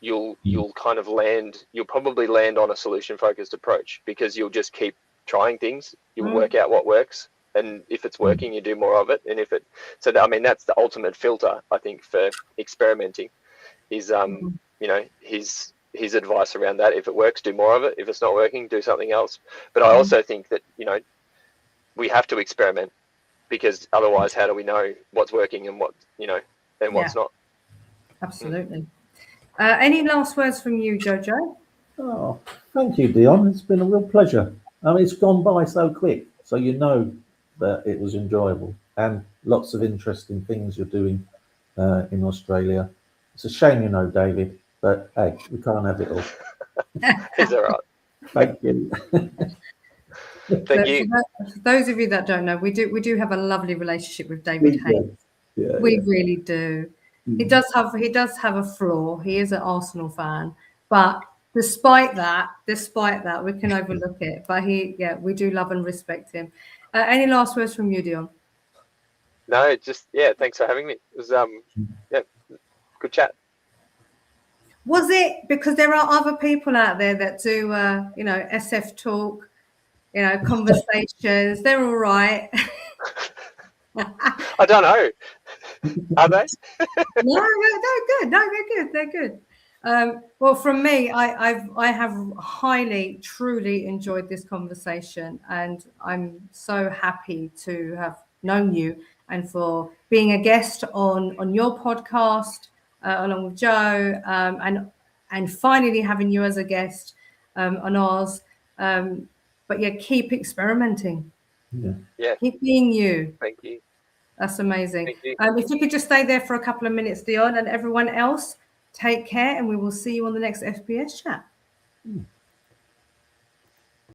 you'll probably land on a solution focused approach, because you'll just keep trying things. You'll work out what works, and if it's working, you do more of it. And that's the ultimate filter, I think, for experimenting, is his advice around that. If it works, do more of it. If it's not working, do something else. But I also think that we have to experiment, because otherwise, how do we know what's working and what and what's not? Absolutely. Any last words from you, Jojo? Oh, thank you, Dion. It's been a real pleasure. It's gone by so quick, so that it was enjoyable, and lots of interesting things you're doing in Australia. It's a shame, David, but hey, we can't have it all. It's all right. Thank you. Thank you. For those of you that don't know, we do have a lovely relationship with David Hayes. We really do. He does have a flaw. He is an Arsenal fan, but despite that, we can overlook it. But we do love and respect him. Any last words from you, Dion? No, just thanks for having me. It was good chat. Was it because there are other people out there that do SF talk, conversations? They're all right. I don't know. Are they? No, they're good. No, they're good. They're good. Well, from me, I have highly, truly enjoyed this conversation, and I'm so happy to have known you and for being a guest on your podcast along with Joe, and finally having you as a guest on ours. But yeah, keep experimenting. Yeah. Keep being you. Thank you. That's amazing. Thank you. If you could just stay there for a couple of minutes, Dion, and everyone else, take care, and we will see you on the next FBS chat.